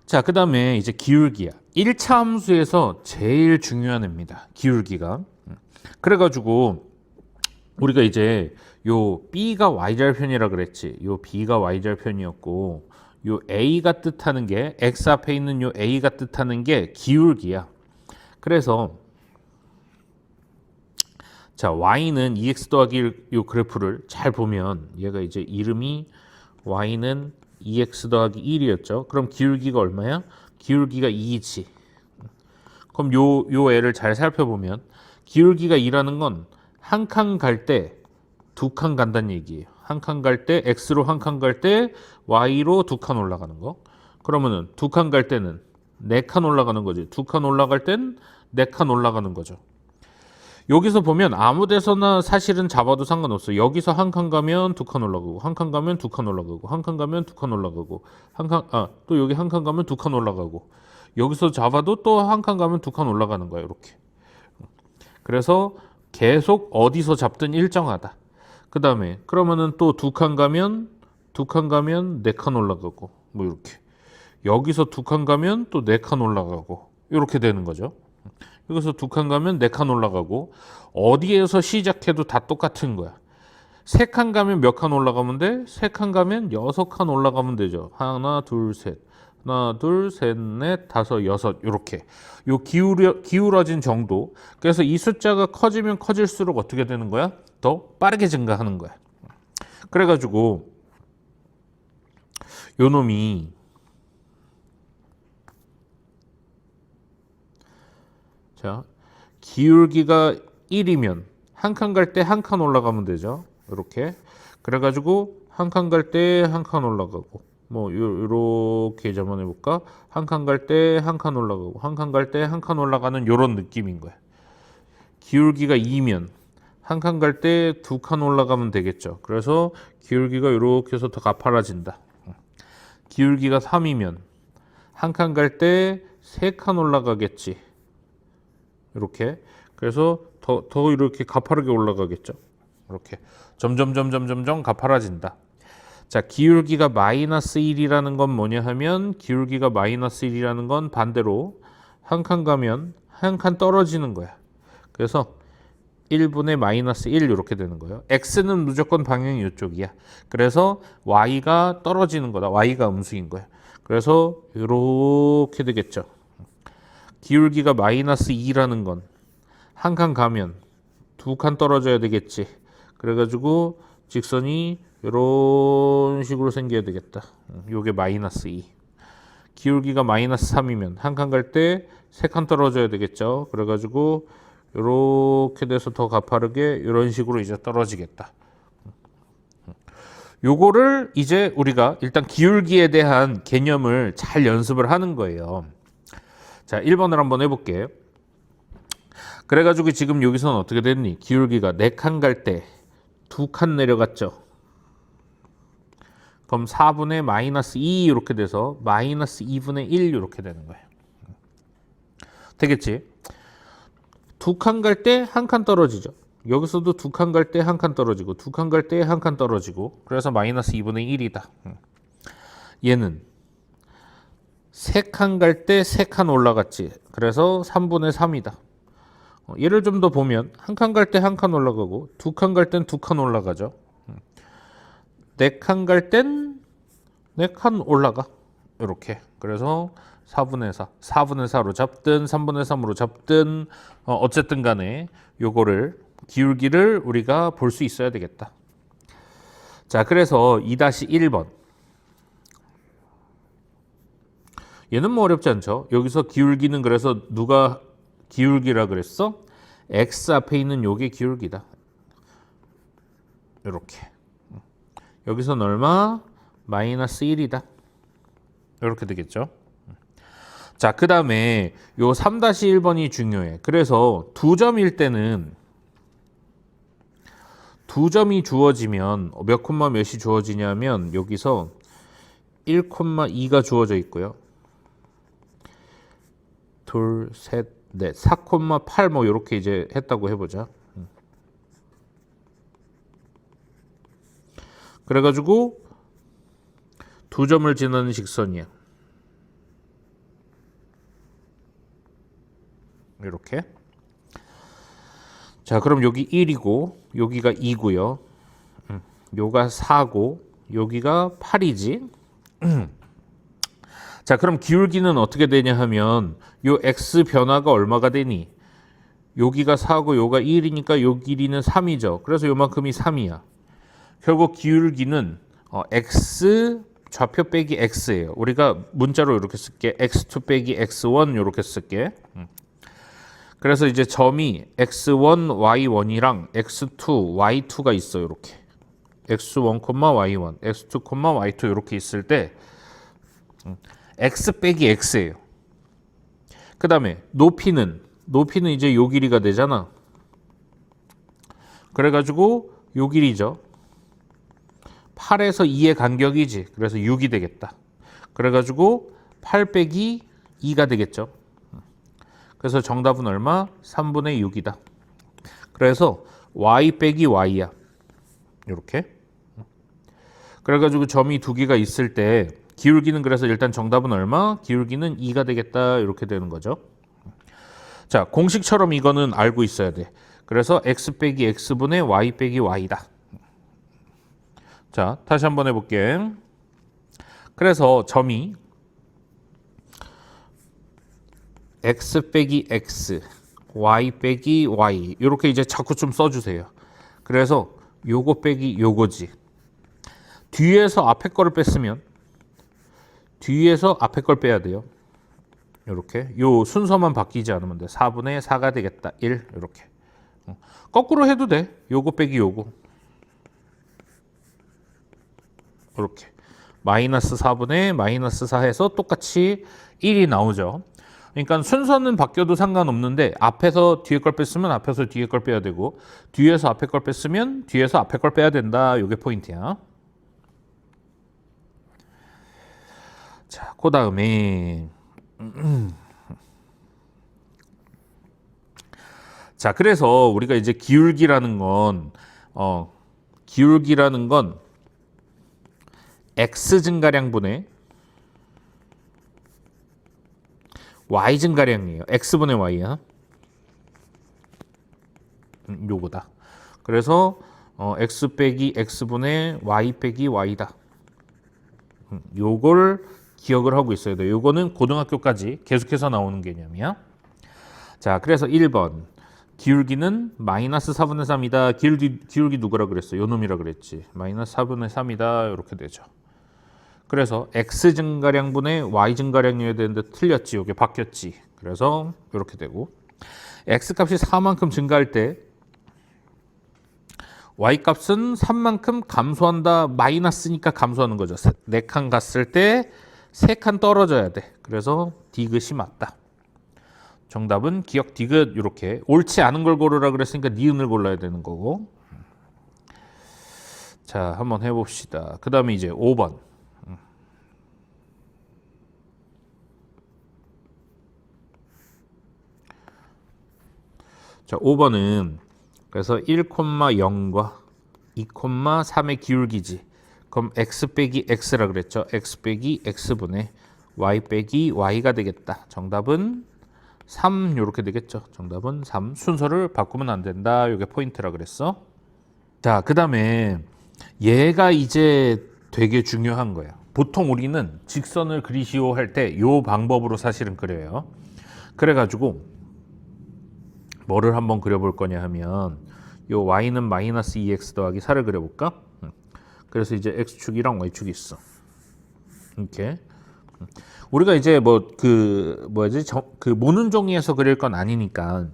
자, 그 다음에 이제 기울기야. 1차 함수에서 제일 중요한 애입니다. 기울기가. 그래가지고 우리가 이제 요 B가 Y절편이라 그랬지. 요 B가 Y절편이었고 요 A가 뜻하는 게 X 앞에 있는 요 A가 뜻하는 게 기울기야. 그래서 자, Y는 2X 더하기 1, 요 그래프를 잘 보면 얘가 이제 이름이 Y는 2X 더하기 1이었죠. 그럼 기울기가 얼마야? 기울기가 2지. 그럼 요 애를 잘 살펴보면 기울기가 2라는 건 한 칸 갈 때 두 칸 간다는 얘기예요. 한 칸 갈 때 X로 한 칸 갈 때 Y로 두 칸 올라가는 거. 그러면은 두 칸 갈 때는 네 칸 올라가는 거지. 두 칸 올라갈 땐 네 칸 올라가는 거죠. 여기서 보면 아무 데서나 사실은 잡아도 상관없어. 여기서 한 칸 가면 두 칸 올라가고, 한 칸 가면 두 칸 올라가고, 한 칸 가면 두 칸 올라가고, 또 여기 한 칸 가면 두 칸 올라가고, 여기서 잡아도 또 한 칸 가면 두 칸 올라가는 거야, 이렇게. 그래서 계속 어디서 잡든 일정하다. 그 다음에 그러면은 또 두 칸 가면 네 칸 올라가고, 뭐 이렇게. 여기서 두 칸 가면 또 네 칸 올라가고, 이렇게 되는 거죠. 여기서 두 칸 가면 네 칸 올라가고 어디에서 시작해도 다 똑같은 거야. 세 칸 가면 몇 칸 올라가면 돼? 세 칸 가면 여섯 칸 올라가면 되죠. 하나, 둘, 셋. 하나, 둘, 셋, 넷, 다섯, 여섯 이렇게. 요 기울어진 정도. 그래서 이 숫자가 커지면 커질수록 어떻게 되는 거야? 더 빠르게 증가하는 거야. 그래가지고 요 놈이 자, 기울기가 1이면 한 칸 갈 때 한 칸 올라가면 되죠. 이렇게. 그래가지고 한 칸 갈 때 한 칸 올라가고 뭐 요렇게 잡아내 볼까? 한 칸 갈 때 한 칸 올라가고 한 칸 갈 때 한 칸 올라가는 요런 느낌인 거야. 기울기가 2면 한 칸 갈 때 두 칸 올라가면 되겠죠. 그래서 기울기가 이렇게 해서 더 가파라진다. 기울기가 3이면 한 칸 갈 때 세 칸 올라가겠지. 이렇게. 그래서 더 이렇게 가파르게 올라가겠죠. 이렇게. 점점 가파라진다. 자, 기울기가 마이너스 1이라는 건 뭐냐 하면 기울기가 마이너스 1이라는 건 반대로 한 칸 가면 한 칸 떨어지는 거야. 그래서 1분의 마이너스 1 이렇게 되는 거예요. x는 무조건 방향이 이쪽이야. 그래서 y가 떨어지는 거다. y가 음수인 거야. 그래서 이렇게 되겠죠. 기울기가 마이너스 2라는 건 한 칸 가면 두 칸 떨어져야 되겠지. 그래가지고 직선이 이런 식으로 생겨야 되겠다. 요게 마이너스 2. 기울기가 마이너스 3이면 한 칸 갈 때 세 칸 떨어져야 되겠죠. 그래가지고 이렇게 돼서 더 가파르게 이런 식으로 이제 떨어지겠다. 요거를 이제 우리가 일단 기울기에 대한 개념을 잘 연습을 하는 거예요. 자, 1번을 한번 해볼게요. 그래가지고 지금 여기서는 어떻게 됐니? 기울기가 4칸 갈 때 2칸 내려갔죠. 그럼 4분의 마이너스 2 이렇게 돼서 마이너스 2분의 1 이렇게 되는 거예요. 되겠지? 2칸 갈 때 한 칸 떨어지죠. 여기서도 2칸 갈 때 한 칸 떨어지고 2칸 갈 때 한 칸 떨어지고 그래서 마이너스 2분의 1이다. 얘는 3칸 갈 때 3칸 올라갔지. 그래서 3분의 3이다. 얘를 좀 더 보면 한 칸 갈 때 한 칸 올라가고 2칸 갈 땐 2칸 올라가죠. 4칸 갈 땐 4칸 올라가. 이렇게. 그래서 4분의 4, 4분의 4로 잡든 3분의 3으로 잡든 어쨌든 간에 요거를 기울기를 우리가 볼 수 있어야 되겠다. 자, 그래서 2-1번. 얘는 뭐 어렵지 않죠. 여기서 기울기는 그래서 누가 기울기라 그랬어? x 앞에 있는 요게 기울기다. 이렇게. 여기서는 얼마? 마이너스 1이다. 이렇게 되겠죠. 자, 그 다음에 요 3-1번이 중요해. 그래서 2점일 때는 2점이 주어지면 몇 콤마 몇이 주어지냐면 여기서 1,2가 주어져 있고요. 둘, 셋, 넷, 4,8 뭐 이렇게 이제 했다고 해보자. 그래가지고 2점을 지나는 직선이야. 이렇게. 자, 그럼 여기 1이고 여기가 2고요. 요가 4고 여기가 8이지. 자, 그럼 기울기는 어떻게 되냐 하면 요 x 변화가 얼마가 되니? 여기가 4고 요가 1이니까 요 길이는 3이죠. 그래서 요만큼이 3이야. 결국 기울기는 x 좌표 빼기 x예요. 우리가 문자로 이렇게 쓸게. x2 빼기 x1 이렇게 쓸게. 그래서 이제 점이 x1, y1이랑 x2, y2가 있어요. 이렇게. x1, y1, x2, y2 이렇게 있을 때 x 빼기 x예요. 그 다음에 높이는 이제 요 길이가 되잖아. 그래가지고 요 길이죠. 8에서 2의 간격이지. 그래서 6이 되겠다. 그래가지고 8 빼기 2가 되겠죠. 그래서 정답은 얼마? 3분의 6이다. 그래서 y 빼기 y야. 이렇게. 그래가지고 점이 두 개가 있을 때 기울기는 그래서 일단 정답은 얼마? 기울기는 2가 되겠다. 이렇게 되는 거죠. 자, 공식처럼 이거는 알고 있어야 돼. 그래서 x 빼기 x분의 y 빼기 y다. 자, 다시 한번 해볼게. 그래서 점이 x 빼기 x, y 빼기 y 이렇게 이제 자꾸 좀 써주세요. 그래서 요거 빼기 요거지. 뒤에서 앞에 거를 뺐으면 뒤에서 앞에 걸 빼야 돼요. 이렇게 요 순서만 바뀌지 않으면 돼. 4분의 4가 되겠다. 1 이렇게. 거꾸로 해도 돼. 요거 빼기 요거. 이렇게 마이너스 4분의 마이너스 4 해서 똑같이 1이 나오죠. 그러니까 순서는 바뀌어도 상관없는데 앞에서 뒤에 걸 뺐으면 앞에서 뒤에 걸 빼야 되고 뒤에서 앞에 걸 뺐으면 뒤에서 앞에 걸 빼야 된다. 요게 포인트야. 자, 그 다음에 자, 그래서 우리가 이제 기울기라는 건 x 증가량분의 y 증가량이에요. x분의 y야. 요거다. 그래서 x 빼기 x분의 y 빼기 y다. 요걸 기억을 하고 있어야 돼요. 요거는 고등학교까지 계속해서 나오는 개념이야. 자, 그래서 1번 기울기는 마이너스 4분의 3이다. 기울기 누구라 그랬어? 요 놈이라 그랬지. 마이너스 4분의 3이다. 이렇게 되죠. 그래서 x 증가량분의 y 증가량이어야 되는데 틀렸지. 이게 바뀌었지. 그래서 이렇게 되고 x 값이 4만큼 증가할 때 y 값은 3만큼 감소한다. 마이너스니까 감소하는 거죠. 4칸 갔을 때 3칸 떨어져야 돼. 그래서 디귿이 맞다. 정답은 기억 디귿. 이렇게 옳지 않은 걸 고르라 그랬으니까 니은을 골라야 되는 거고. 자, 한번 해봅시다. 그 다음에 이제 5번. 자, 5번은 그래서 1,0과 2,3의 기울기지. 그럼 x 빼기 x라 그랬죠. x 빼기 x분의 y 빼기 y가 되겠다. 정답은 3 이렇게 되겠죠. 정답은 3. 순서를 바꾸면 안 된다. 이게 포인트라 그랬어. 자, 그 다음에 얘가 이제 되게 중요한 거야. 보통 우리는 직선을 그리시오 할 때 이 방법으로 사실은 그려요. 그래가지고 뭐를 한번 그려볼 거냐 하면 요 y는 마이너스 2x 더하기 4를 그려볼까? 그래서 이제 x축이랑 y축이 있어. 이렇게. 우리가 이제 그 모는 종이에서 그릴 건 아니니까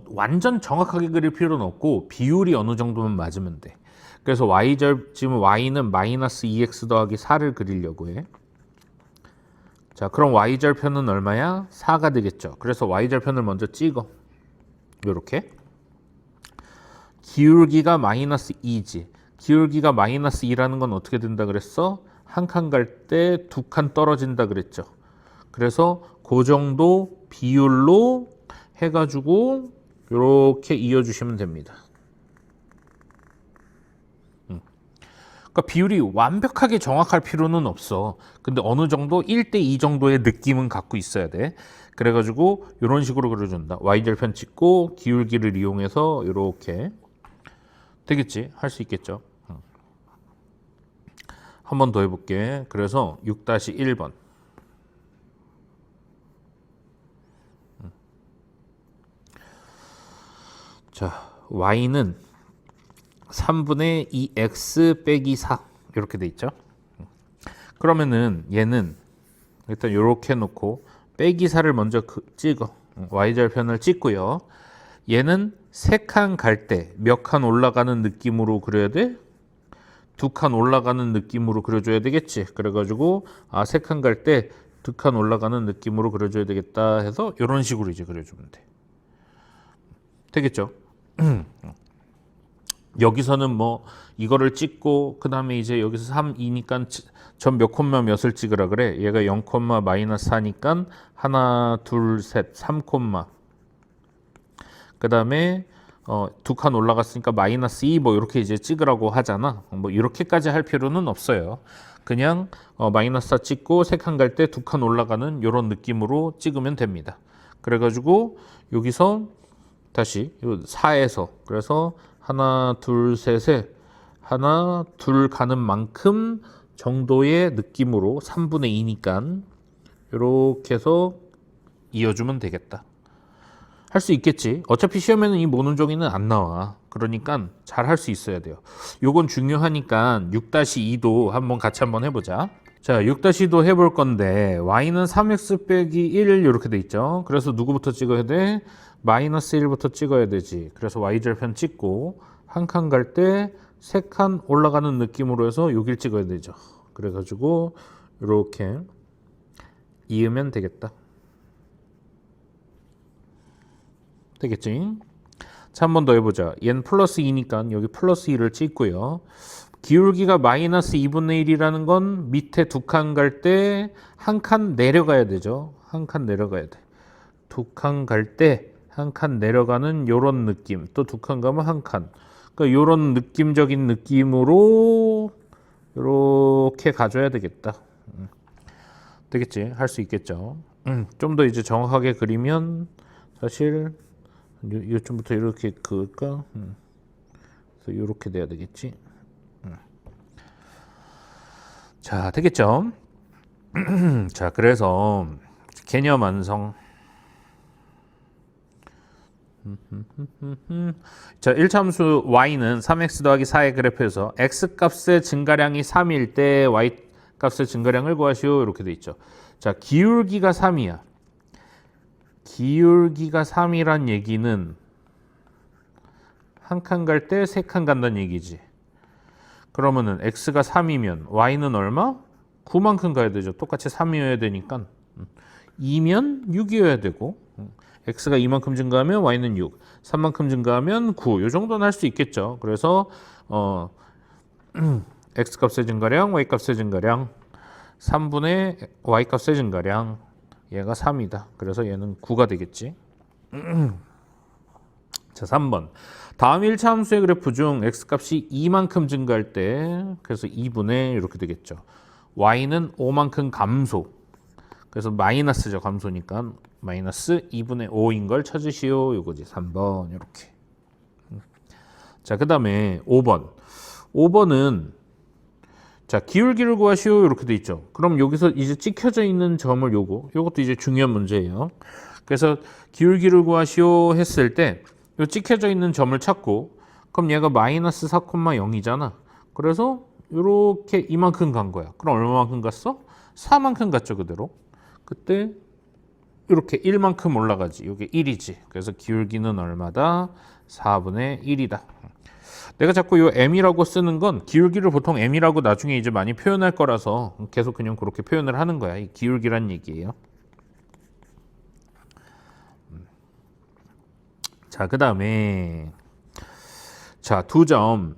완전 정확하게 그릴 필요는 없고 비율이 어느 정도만 맞으면 돼. 그래서 지금 y는 마이너스 2x 더하기 4를 그리려고 해. 자, 그럼 y절편은 얼마야? 4가 되겠죠. 그래서 y절편을 먼저 찍어. 요렇게. 기울기가 마이너스 2지. 기울기가 마이너스 2라는 건 어떻게 된다 그랬어? 한 칸 갈 때 2칸 떨어진다 그랬죠. 그래서 그 정도 비율로 해가지고 이렇게 이어주시면 됩니다. 그러니까 비율이 완벽하게 정확할 필요는 없어. 근데 어느 정도 1대2 정도의 느낌은 갖고 있어야 돼. 그래가지고 이런 식으로 그려준다. y절편 찍고 기울기를 이용해서 이렇게 되겠지? 할 수 있겠죠? 한 번 더 해볼게. 그래서 6-1번. 자, y는 3분의 2x 빼기 4 이렇게 돼 있죠. 그러면은 얘는 일단 이렇게 놓고 빼기 4를 먼저 찍어. y절편을 찍고요. 얘는 3칸 갈 때 몇 칸 올라가는 느낌으로 그려야 돼? 2칸 올라가는 느낌으로 그려줘야 되겠지. 그래가지고 3칸 갈 때 2칸 올라가는 느낌으로 그려줘야 되겠다 해서 이런 식으로 이제 그려주면 돼. 되겠죠? 여기서는 뭐 이거를 찍고 그 다음에 이제 여기서 3, 2니까 전 몇 콤마 몇을 찍으라 그래. 얘가 0, 마이너스 4니까 하나, 둘, 셋, 3 콤마. 그 다음에 2칸 올라갔으니까 마이너스 2 뭐 이렇게 이제 찍으라고 하잖아. 뭐 이렇게까지 할 필요는 없어요. 그냥 마이너스 4 찍고 3칸 갈 때 2칸 올라가는 이런 느낌으로 찍으면 됩니다. 그래가지고 여기서 다시 4에서 그래서 하나, 둘, 셋에 하나, 둘 가는 만큼 정도의 느낌으로 3분의 2니까 이렇게 해서 이어주면 되겠다. 할 수 있겠지. 어차피 시험에는 이 모눈종이는 안 나와. 그러니까 잘 할 수 있어야 돼요. 요건 중요하니까 6-2도 한번 같이 한번 해보자. 자, 6-2도 해볼 건데 y는 3x 빼기 1 이렇게 돼 있죠. 그래서 누구부터 찍어야 돼? 마이너스 1부터 찍어야 되지. 그래서 y절편 찍고 한 칸 갈 때 3칸 올라가는 느낌으로 해서 여길 찍어야 되죠. 그래가지고 이렇게 이으면 되겠다. 되겠지? 자, 한 번 더 해보자. 얘는 플러스 2니까 여기 플러스 2를 찍고요. 기울기가 마이너스 2분의 1이라는 건 밑에 2칸 갈 때 한 칸 내려가야 되죠. 한 칸 내려가야 돼. 2칸 갈 때 한 칸 내려가는 요런 느낌. 또 2칸 가면 한 칸. 그러니까 요런 느낌적인 느낌으로 이렇게 가져야 되겠다. 되겠지? 할 수 있겠죠. 좀 더 이제 정확하게 그리면 사실 요쯤부터 이렇게 그을까? 그래서 이렇게 돼야 되겠지. 자, 되겠죠? 자, 그래서 개념 완성. 자, 1차함수 y는 3x 더하기 4의 그래프에서 x 값의 증가량이 3일 때 y 값의 증가량을 구하시오. 이렇게 돼 있죠. 자, 기울기가 3이야. 기울기가 3이란 얘기는 한 칸 갈 때 3칸 간다는 얘기지. 그러면은 x가 3이면 y는 얼마? 9만큼 가야 되죠. 똑같이 3이어야 되니까 2면 6이어야 되고 x가 2만큼 증가하면 y는 6, 3만큼 증가하면 9. 이 정도는 할 수 있겠죠. 그래서 x 값의 증가량, y 값의 증가량 3분의 y 값의 증가량 얘가 3이다. 그래서 얘는 9가 되겠지. 자, 3번. 다음 1차 함수의 그래프 중 x값이 2만큼 증가할 때 그래서 2분의 이렇게 되겠죠. y는 5만큼 감소. 그래서 마이너스죠. 감소니까 마이너스 2분의 5인 걸 찾으시오. 이거지. 3번 이렇게. 자, 그 다음에 5번. 5번은 자, 기울기를 구하시오. 이렇게 돼 있죠. 그럼 여기서 이제 찍혀져 있는 점을 요것도 이제 중요한 문제예요. 그래서 기울기를 구하시오 했을 때 요 찍혀져 있는 점을 찾고 그럼 얘가 마이너스 4,0이잖아. 그래서 이렇게 이만큼 간 거야. 그럼 얼마만큼 갔어? 4만큼 갔죠. 그대로. 그때 이렇게 1만큼 올라가지. 이게 1이지. 그래서 기울기는 얼마다? 4분의 1이다. 내가 자꾸 이 m이라고 쓰는 건 기울기를 보통 m이라고 나중에 이제 많이 표현할 거라서 계속 그냥 그렇게 표현을 하는 거야. 이 기울기란 얘기예요. 자, 그 다음에 자, 두 점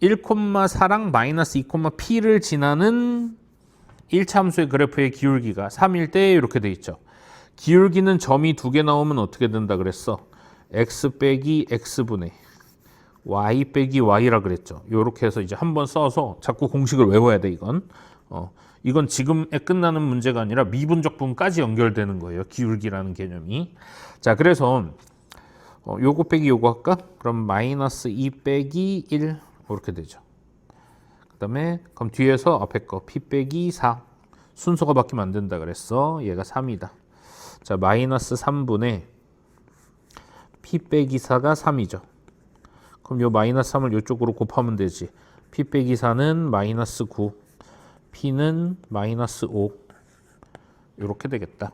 1,4랑 마이너스 2,p를 지나는 1차 함수의 그래프의 기울기가 3일 때 이렇게 돼 있죠. 기울기는 점이 두 개 나오면 어떻게 된다 그랬어? x 빼기 x분의 y 빼기 y라 그랬죠. 요렇게 해서 이제 한번 써서 자꾸 공식을 외워야 돼 이건. 이건 지금에 끝나는 문제가 아니라 미분적분까지 연결되는 거예요. 기울기라는 개념이. 자, 그래서 요거 빼기 요거 할까? 그럼 마이너스 2 빼기 1 이렇게 되죠. 그다음에 그럼 뒤에서 앞에 거 p 빼기 4 순서가 바뀌면 안 된다 그랬어. 얘가 3이다. 자, 마이너스 3분의 p 빼기 4가 3이죠. 그럼 요 마이너스 3을 이쪽으로 곱하면 되지. p 빼기 4는 마이너스 9, p는 마이너스 5 이렇게 되겠다.